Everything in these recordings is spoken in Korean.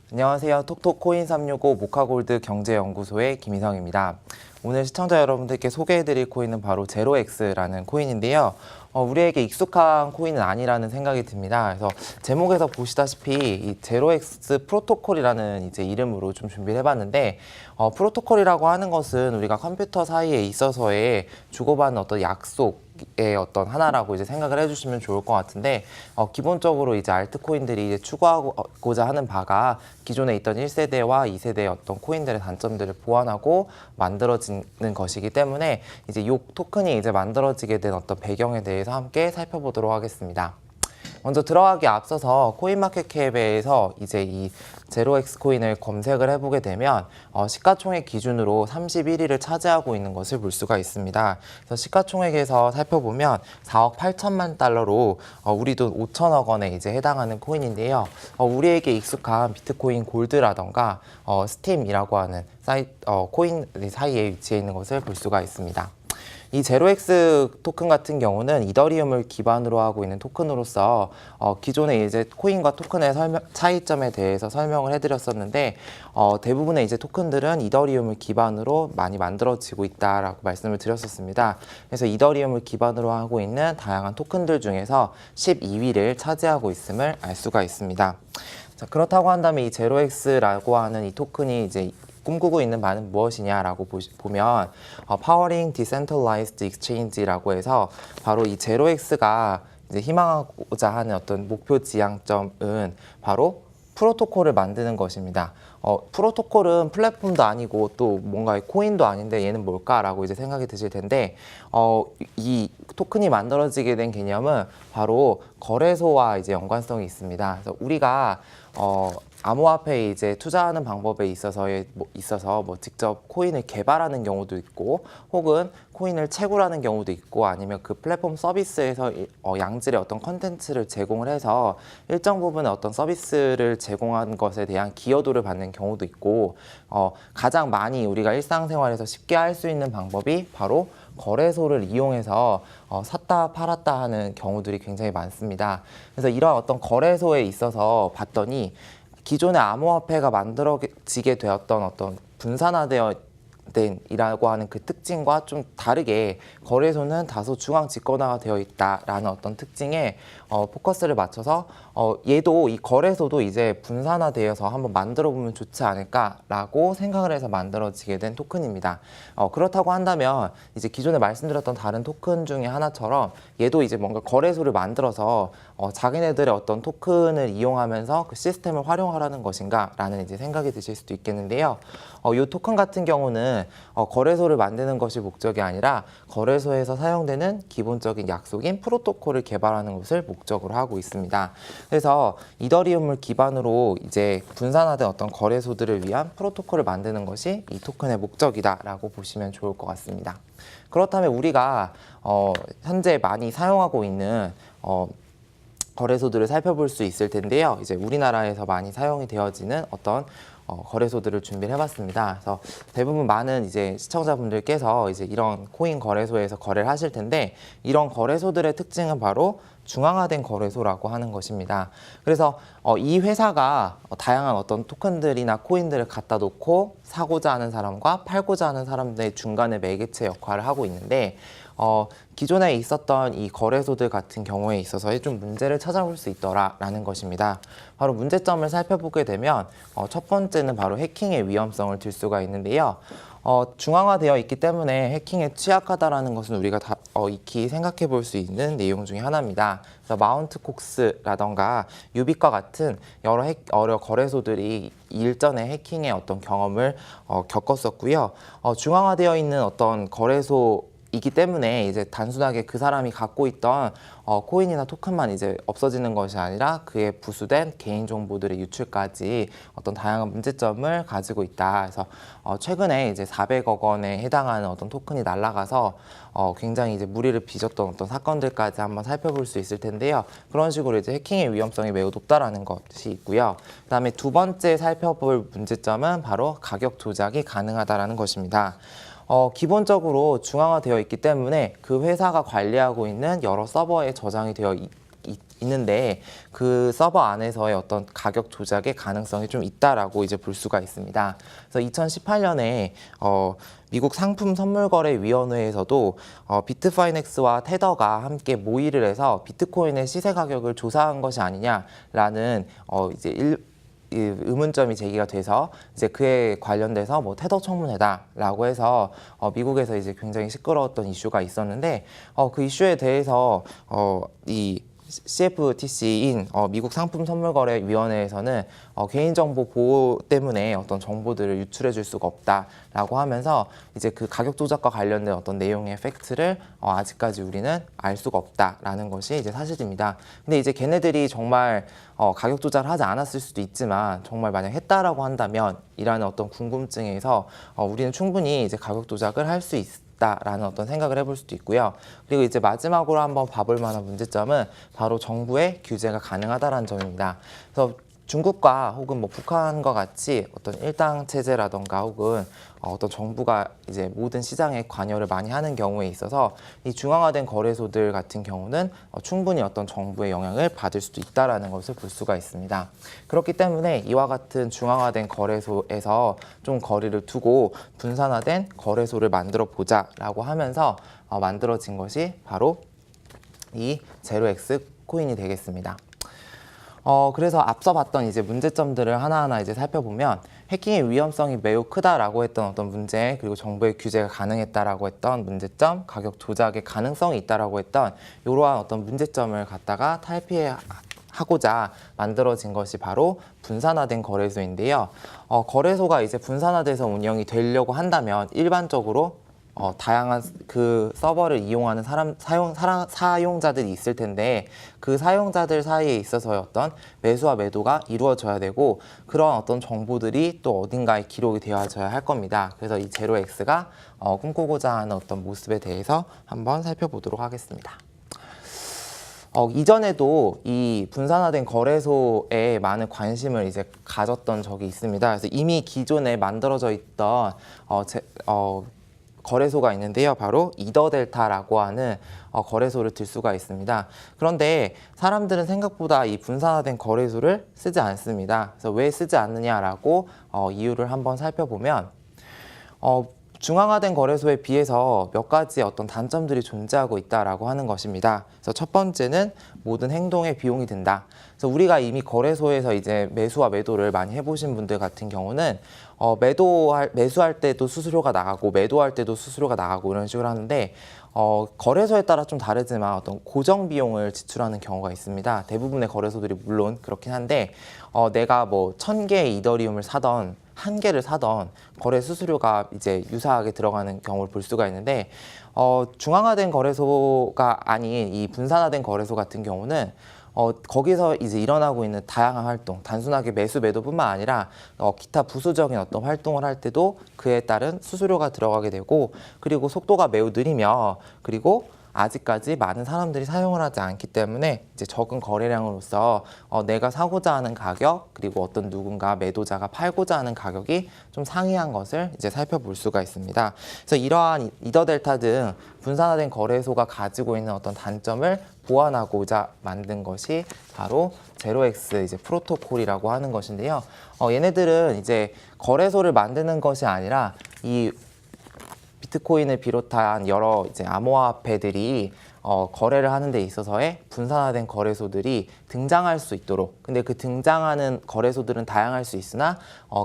안녕하세요. 톡톡 코인365 모카골드 경제연구소의 김희성입니다. 오늘 시청자 여러분들께 소개해드릴 코인은 바로 제로엑스라는 코인인데요. 우리에게 익숙한 코인은 아니라는 생각이 듭니다. 그래서 제목에서 보시다시피 이 제로엑스 프로토콜이라는 이제 이름으로 좀 준비를 해봤는데, 프로토콜이라고 하는 것은 우리가 컴퓨터 사이에 있어서의 주고받는 어떤 약속의 어떤 하나라고 이제 생각을 해주시면 좋을 것 같은데, 기본적으로 이제 알트코인들이 이제 추구하고자 하는 바가 기존에 있던 1세대와 2세대의 어떤 코인들의 단점들을 보완하고 만들어지는 것이기 때문에 이제 이 토큰이 이제 만들어지게 된 어떤 배경에 대해서 함께 살펴보도록 하겠습니다. 먼저 들어가기 앞서서 코인마켓캡에서 이제 이 제로엑스 코인을 검색을 해보게 되면 시가총액 기준으로 31위를 차지하고 있는 것을 볼 수가 있습니다. 그래서 시가총액에서 살펴보면 4억 8천만 달러로 우리 돈 5천억 원에 이제 해당하는 코인인데요. 우리에게 익숙한 비트코인 골드라던가 스팀이라고 하는 코인 사이에 위치해 있는 것을 볼 수가 있습니다. 이 제로엑스 토큰 같은 경우는 이더리움을 기반으로 하고 있는 토큰으로서 기존의 이제 코인과 토큰의 차이점에 대해서 설명을 해드렸었는데, 대부분의 이제 토큰들은 이더리움을 기반으로 많이 만들어지고 있다라고 말씀을 드렸었습니다. 그래서 이더리움을 기반으로 하고 있는 다양한 토큰들 중에서 12위를 차지하고 있음을 알 수가 있습니다. 자, 그렇다고 한다면 이 제로엑스라고 하는 이 토큰이 이제 꿈꾸고 있는 바는 무엇이냐라고 보면 Powering Decentralized Exchange라고 해서 바로 이 제로엑스가 이제 희망하고자 하는 어떤 목표 지향점은 바로 프로토콜을 만드는 것입니다. 프로토콜은 플랫폼도 아니고 또 뭔가 코인도 아닌데 얘는 뭘까라고 이제 생각이 드실 텐데, 이 토큰이 만들어지게 된 개념은 바로 거래소와 이제 연관성이 있습니다. 그래서 우리가 암호화폐에 이제 투자하는 방법에 있어서 직접 코인을 개발하는 경우도 있고, 혹은 코인을 채굴하는 경우도 있고, 아니면 그 플랫폼 서비스에서 양질의 어떤 컨텐츠를 제공을 해서 일정 부분의 어떤 서비스를 제공한 것에 대한 기여도를 받는 경우도 있고, 가장 많이 우리가 일상생활에서 쉽게 할 수 있는 방법이 바로 거래소를 이용해서 샀다 팔았다 하는 경우들이 굉장히 많습니다. 그래서 이런 어떤 거래소에 있어서 봤더니 기존의 암호화폐가 만들어지게 되었던 어떤 분산화되어 이라고 하는 그 특징과 좀 다르게 거래소는 다소 중앙 집권화가 되어 있다라는 어떤 특징에 포커스를 맞춰서 얘도 이 거래소도 이제 분산화되어서 한번 만들어 보면 좋지 않을까라고 생각을 해서 만들어지게 된 토큰입니다. 그렇다고 한다면 이제 기존에 말씀드렸던 다른 토큰 중에 하나처럼 얘도 이제 뭔가 거래소를 만들어서 자기네들의 어떤 토큰을 이용하면서 그 시스템을 활용하라는 것인가라는 이제 생각이 드실 수도 있겠는데요. 이 토큰 같은 경우는 거래소를 만드는 것이 목적이 아니라 거래소에서 사용되는 기본적인 약속인 프로토콜을 개발하는 것을 목적으로 하고 있습니다. 그래서 이더리움을 기반으로 이제 분산화된 어떤 거래소들을 위한 프로토콜을 만드는 것이 이 토큰의 목적이다라고 보시면 좋을 것 같습니다. 그렇다면 우리가 현재 많이 사용하고 있는 거래소들을 살펴볼 수 있을 텐데요. 이제 우리나라에서 많이 사용이 되어지는 어떤 거래소들을 준비를 해봤습니다. 그래서 대부분 많은 이제 시청자분들께서 이제 이런 코인 거래소에서 거래를 하실 텐데, 이런 거래소들의 특징은 바로 중앙화된 거래소라고 하는 것입니다. 그래서 이 회사가 다양한 어떤 토큰들이나 코인들을 갖다 놓고 사고자 하는 사람과 팔고자 하는 사람들의 중간에 매개체 역할을 하고 있는데, 기존에 있었던 이 거래소들 같은 경우에 있어서의 좀 문제를 찾아볼 수 있더라라는 것입니다. 바로 문제점을 살펴보게 되면 첫 번째는 바로 해킹의 위험성을 들 수가 있는데요. 중앙화되어 있기 때문에 해킹에 취약하다라는 것은 우리가 다 익히 생각해 볼 수 있는 내용 중에 하나입니다. 그래서 마운트 콕스라던가 유빅과 같은 여러 거래소들이 일전에 해킹의 어떤 경험을 겪었었고요. 중앙화되어 있는 어떤 거래소이기 때문에 이제 단순하게 그 사람이 갖고 있던 코인이나 토큰만 이제 없어지는 것이 아니라 그에 부수된 개인 정보들의 유출까지 어떤 다양한 문제점을 가지고 있다. 그래서 최근에 이제 400억 원에 해당하는 어떤 토큰이 날아가서 굉장히 이제 무리를 빚었던 어떤 사건들까지 한번 살펴볼 수 있을 텐데요. 그런 식으로 이제 해킹의 위험성이 매우 높다라는 것이 있고요. 그다음에 두 번째 살펴볼 문제점은 바로 가격 조작이 가능하다라는 것입니다. 기본적으로 중앙화되어 있기 때문에 그 회사가 관리하고 있는 여러 서버에 저장이 되어 있는데 그 서버 안에서의 어떤 가격 조작의 가능성이 좀 있다라고 이제 볼 수가 있습니다. 그래서 2018년에 미국 상품선물거래위원회에서도 비트파이넥스와 테더가 함께 모의를 해서 비트코인의 시세 가격을 조사한 것이 아니냐라는 이제 의문점이 제기가 돼서 이제 그에 관련돼서 뭐 테더 청문회다라고 해서 미국에서 이제 굉장히 시끄러웠던 이슈가 있었는데 그 이슈에 대해서 이 CFTC인 미국 상품선물거래위원회에서는 개인정보 보호 때문에 어떤 정보들을 유출해 줄 수가 없다라고 하면서 이제 그 가격 조작과 관련된 어떤 내용의 팩트를 아직까지 우리는 알 수가 없다라는 것이 이제 사실입니다. 근데 이제 걔네들이 정말 가격 조작을 하지 않았을 수도 있지만 정말 만약 했다라고 한다면 이라는 어떤 궁금증에서 우리는 충분히 이제 가격 조작을 할 수 있다라는 어떤 생각을 해볼 수도 있고요. 그리고 이제 마지막으로 한번 봐볼 만한 문제점은 바로 정부의 규제가 가능하다라는 점입니다. 그래서 중국과 혹은 뭐 북한과 같이 어떤 일당 체제라던가 혹은 어떤 정부가 이제 모든 시장에 관여를 많이 하는 경우에 있어서 이 중앙화된 거래소들 같은 경우는 충분히 어떤 정부의 영향을 받을 수도 있다라는 것을 볼 수가 있습니다. 그렇기 때문에 이와 같은 중앙화된 거래소에서 좀 거리를 두고 분산화된 거래소를 만들어 보자라고 하면서 만들어진 것이 바로 이 제로엑스 코인이 되겠습니다. 그래서 앞서 봤던 이제 문제점들을 하나하나 이제 살펴보면 해킹의 위험성이 매우 크다라고 했던 어떤 문제, 그리고 정부의 규제가 가능했다라고 했던 문제점, 가격 조작의 가능성이 있다라고 했던 이러한 어떤 문제점을 갖다가 탈피하고자 만들어진 것이 바로 분산화된 거래소인데요. 거래소가 이제 분산화돼서 운영이 되려고 한다면 일반적으로 다양한 그 서버를 이용하는 사용자들이 있을 텐데 그 사용자들 사이에 있어서의 어떤 매수와 매도가 이루어져야 되고 그런 어떤 정보들이 또 어딘가에 기록이 되어져야 할 겁니다. 그래서 이 제로엑스가 꿈꾸고자 하는 어떤 모습에 대해서 한번 살펴보도록 하겠습니다. 이전에도 이 분산화된 거래소에 많은 관심을 이제 가졌던 적이 있습니다. 그래서 이미 기존에 만들어져 있던 거래소가 있는데요. 바로 이더델타라고 하는 거래소를 들 수가 있습니다. 그런데 사람들은 생각보다 이 분산화된 거래소를 쓰지 않습니다. 그래서 왜 쓰지 않느냐라고 이유를 한번 살펴보면 중앙화된 거래소에 비해서 몇 가지 어떤 단점들이 존재하고 있다라고 하는 것입니다. 그래서 첫 번째는 모든 행동에 비용이 든다. 그래서 우리가 이미 거래소에서 이제 매수와 매도를 많이 해보신 분들 같은 경우는 매수할 때도 수수료가 나가고 매도할 때도 수수료가 나가고 이런 식으로 하는데 거래소에 따라 좀 다르지만 어떤 고정 비용을 지출하는 경우가 있습니다. 대부분의 거래소들이 물론 그렇긴 한데 내가 뭐 1000개의 이더리움을 사던 1개를 사던 거래 수수료가 이제 유사하게 들어가는 경우를 볼 수가 있는데 중앙화된 거래소가 아닌 이 분산화된 거래소 같은 경우는 거기서 이제 일어나고 있는 다양한 활동, 단순하게 매수 매도뿐만 아니라 기타 부수적인 어떤 활동을 할 때도 그에 따른 수수료가 들어가게 되고 그리고 속도가 매우 느리며 그리고 아직까지 많은 사람들이 사용을 하지 않기 때문에 이제 적은 거래량으로서 내가 사고자 하는 가격 그리고 어떤 누군가 매도자가 팔고자 하는 가격이 좀 상이한 것을 이제 살펴볼 수가 있습니다. 그래서 이러한 이더델타 등 분산화된 거래소가 가지고 있는 어떤 단점을 보완하고자 만든 것이 바로 제로엑스 이제 프로토콜이라고 하는 것인데요. 얘네들은 이제 거래소를 만드는 것이 아니라 이 비트코인을 비롯한 여러 이제 암호화폐들이 거래를 하는 데 있어서의 분산화된 거래소들이 등장할 수 있도록 근데 그 등장하는 거래소들은 다양할 수 있으나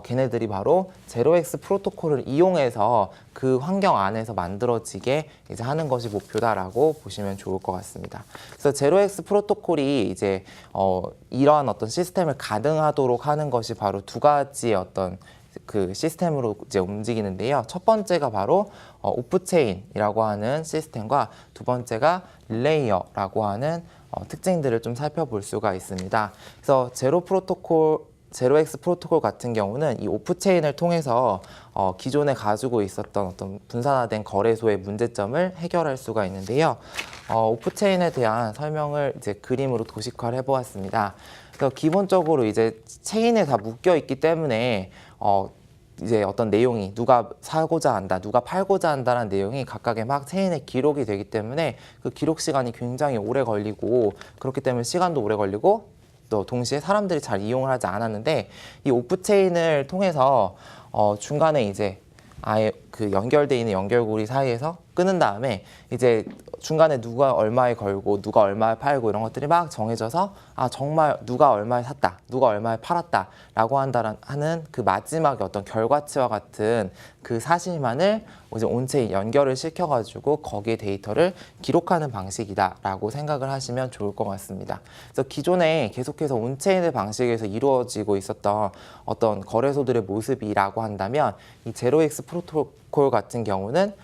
걔네들이 바로 제로엑스 프로토콜을 이용해서 그 환경 안에서 만들어지게 이제 하는 것이 목표다라고 보시면 좋을 것 같습니다. 그래서 제로엑스 프로토콜이 이제 이러한 어떤 시스템을 가능하도록 하는 것이 바로 두 가지의 어떤 그 시스템으로 이제 움직이는데요. 첫 번째가 바로 오프체인이라고 하는 시스템과 두 번째가 릴레이어라고 하는 특징들을 좀 살펴볼 수가 있습니다. 그래서 제로엑스 프로토콜 같은 경우는 이 오프체인을 통해서 기존에 가지고 있었던 어떤 분산화된 거래소의 문제점을 해결할 수가 있는데요. 오프체인에 대한 설명을 이제 그림으로 도식화를 해보았습니다. 그래서 기본적으로 이제 체인에 다 묶여 있기 때문에 이제 어떤 내용이 누가 사고자 한다, 누가 팔고자 한다는 내용이 각각의 막 체인에 기록이 되기 때문에 그 기록 시간이 굉장히 오래 걸리고 그렇기 때문에 시간도 오래 걸리고 또 동시에 사람들이 잘 이용을 하지 않았는데 이 오프체인을 통해서 중간에 이제 아예 그 연결돼 있는 연결고리 사이에서 끊은 다음에 이제 중간에 누가 얼마에 걸고 누가 얼마에 팔고 이런 것들이 막 정해져서 아 정말 누가 얼마에 샀다 누가 얼마에 팔았다 라고 하는 그 마지막에 어떤 결과치와 같은 그 사실만을 이제 온체인 연결을 시켜가지고 거기에 데이터를 기록하는 방식이다 라고 생각을 하시면 좋을 것 같습니다. 그래서 기존에 계속해서 온체인의 방식에서 이루어지고 있었던 어떤 거래소들의 모습이라고 한다면 이 제로엑스 프로토콜 같은 경우는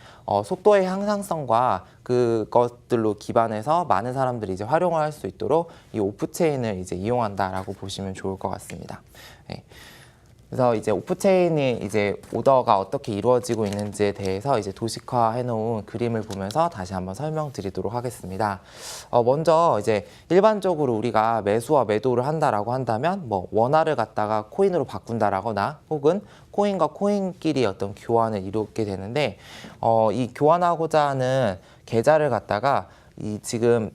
속도의 향상성과 그것들로 기반해서 많은 사람들이 이제 활용을 할 수 있도록 이 오프체인을 이제 이용한다라고 보시면 좋을 것 같습니다. 네. 그래서 이제 오프체인이 이제 오더가 어떻게 이루어지고 있는지에 대해서 이제 도식화해 놓은 그림을 보면서 다시 한번 설명드리도록 하겠습니다. 먼저 이제 일반적으로 우리가 매수와 매도를 한다라고 한다면 뭐 원화를 갖다가 코인으로 바꾼다라거나 혹은 코인과 코인끼리 어떤 교환을 이루게 되는데 이 교환하고자 하는 계좌를 갖다가 이 지금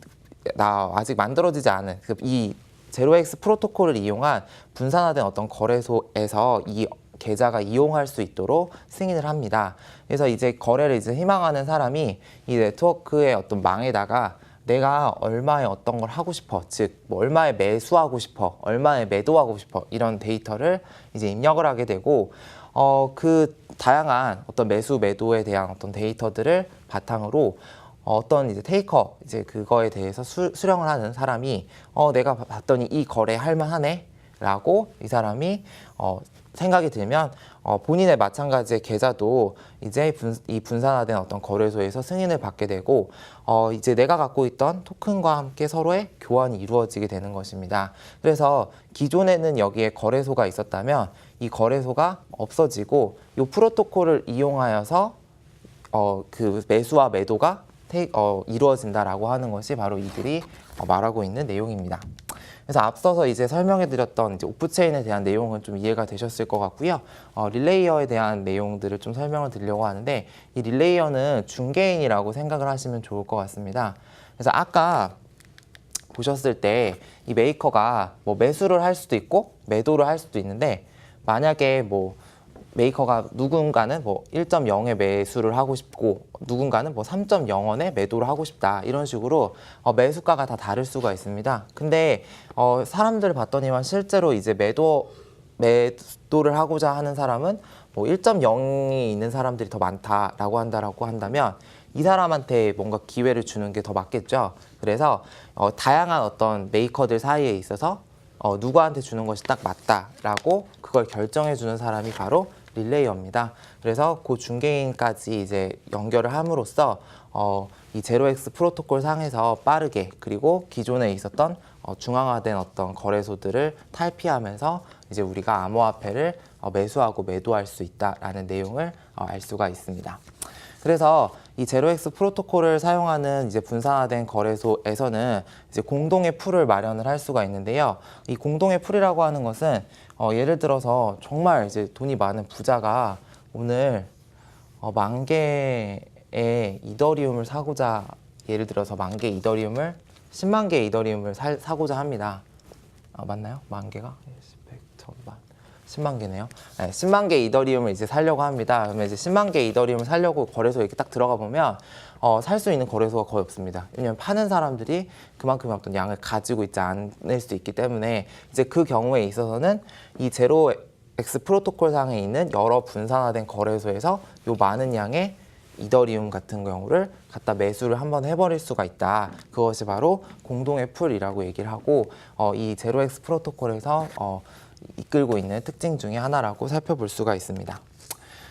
아직 만들어지지 않은 이 제로엑스 프로토콜을 이용한 분산화된 어떤 거래소에서 이 계좌가 이용할 수 있도록 승인을 합니다. 그래서 이제 거래를 이제 희망하는 사람이 이 네트워크의 어떤 망에다가 내가 얼마에 어떤 걸 하고 싶어, 즉 뭐 얼마에 매수하고 싶어, 얼마에 매도하고 싶어 이런 데이터를 이제 입력을 하게 되고 그 다양한 어떤 매수 매도에 대한 어떤 데이터들을 바탕으로 어떤 이제 테이커 이제 그거에 대해서 수령을 하는 사람이 내가 봤더니 이 거래 할만하네 라고 이 사람이 생각이 들면 본인의 마찬가지의 계좌도 이제 이 분산화된 어떤 거래소에서 승인을 받게 되고 이제 내가 갖고 있던 토큰과 함께 서로의 교환이 이루어지게 되는 것입니다. 그래서 기존에는 여기에 거래소가 있었다면 이 거래소가 없어지고 이 프로토콜을 이용하여서 그 매수와 매도가 이루어진다라고 하는 것이 바로 이들이 말하고 있는 내용입니다. 그래서 앞서서 이제 설명해드렸던 이제 오프체인에 대한 내용은 좀 이해가 되셨을 것 같고요. 릴레이어에 대한 내용들을 좀 설명을 드리려고 하는데 이 릴레이어는 중개인이라고 생각을 하시면 좋을 것 같습니다. 그래서 아까 보셨을 때 이 메이커가 뭐 매수를 할 수도 있고 매도를 할 수도 있는데 만약에 뭐 메이커가 누군가는 뭐 1.0에 매수를 하고 싶고 누군가는 뭐 3.0원에 매도를 하고 싶다 이런 식으로 매수가가 다 다를 수가 있습니다. 근데 사람들을 봤더니만 실제로 이제 매도를 하고자 하는 사람은 뭐 1.0이 있는 사람들이 더 많다라고 한다면 이 사람한테 뭔가 기회를 주는 게 더 맞겠죠. 그래서 다양한 어떤 메이커들 사이에 있어서 누구한테 주는 것이 딱 맞다라고 그걸 결정해 주는 사람이 바로 릴레이어입니다. 그래서 그 중개인까지 이제 연결을 함으로써 이 제로엑스 프로토콜 상에서 빠르게 그리고 기존에 있었던 중앙화된 어떤 거래소들을 탈피하면서 이제 우리가 암호화폐를 매수하고 매도할 수 있다라는 내용을 알 수가 있습니다. 그래서 이 제로엑스 프로토콜을 사용하는 이제 분산화된 거래소에서는 이제 공동의 풀을 마련을 할 수가 있는데요. 이 공동의 풀이라고 하는 것은 예를 들어서 정말 이제 돈이 많은 부자가 오늘 10,000개의 이더리움을 사고자 예를 들어서 10,000개 이더리움을 10만 개의 이더리움을 사고자 합니다. 맞나요? 10,000개가? 100, 1000만 10만 개네요. 네, 10만 개 이더리움을 이제 사려고 합니다. 그러면 이제 10만 개 이더리움을 사려고 거래소에 이렇게 딱 들어가 보면 살 수 있는 거래소가 거의 없습니다. 왜냐하면 파는 사람들이 그만큼의 어떤 양을 가지고 있지 않을 수 있기 때문에 이제 그 경우에 있어서는 이 제로엑스 프로토콜 상에 있는 여러 분산화된 거래소에서 요 많은 양의 이더리움 같은 경우를 갖다 매수를 한번 해버릴 수가 있다. 그것이 바로 공동의 풀이라고 얘기를 하고 이 제로엑스 프로토콜에서 이끌고 있는 특징 중에 하나라고 살펴볼 수가 있습니다.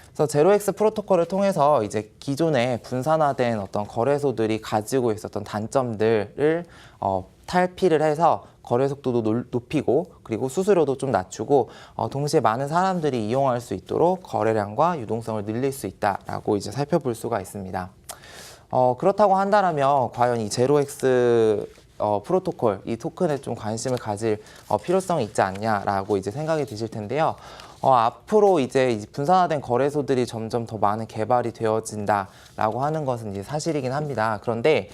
그래서 제로엑스 프로토콜을 통해서 이제 기존에 분산화된 어떤 거래소들이 가지고 있었던 단점들을 탈피를 해서 거래 속도도 높이고 그리고 수수료도 좀 낮추고 동시에 많은 사람들이 이용할 수 있도록 거래량과 유동성을 늘릴 수 있다라고 이제 살펴볼 수가 있습니다. 그렇다고 한다면 과연 이 제로엑스 프로토콜 이 토큰에 좀 관심을 가질 필요성이 있지 않냐라고 이제 생각이 드실 텐데요. 앞으로 이제 분산화된 거래소들이 점점 더 많은 개발이 되어진다라고 하는 것은 이제 사실이긴 합니다. 그런데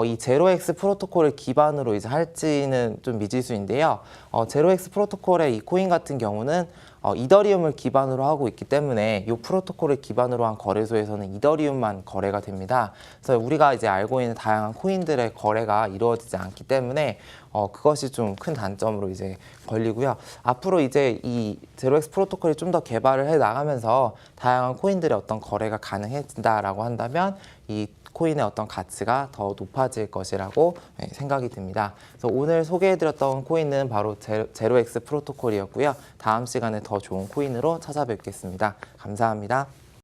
이 제로엑스 프로토콜을 기반으로 이제 할지는 좀 미지수인데요. 제로엑스 프로토콜의 이 코인 같은 경우는 이더리움을 기반으로 하고 있기 때문에 이 프로토콜을 기반으로 한 거래소에서는 이더리움만 거래가 됩니다. 그래서 우리가 이제 알고 있는 다양한 코인들의 거래가 이루어지지 않기 때문에 그것이 좀 큰 단점으로 이제 걸리고요. 앞으로 이제 이 제로엑스 프로토콜이 좀 더 개발을 해 나가면서 다양한 코인들의 어떤 거래가 가능해진다라고 한다면 이 코인의 어떤 가치가 더 높아질 것이라고 생각이 듭니다. 그래서 오늘 소개해드렸던 코인은 바로 제로엑스 프로토콜이었고요. 다음 시간에 더 좋은 코인으로 찾아뵙겠습니다. 감사합니다.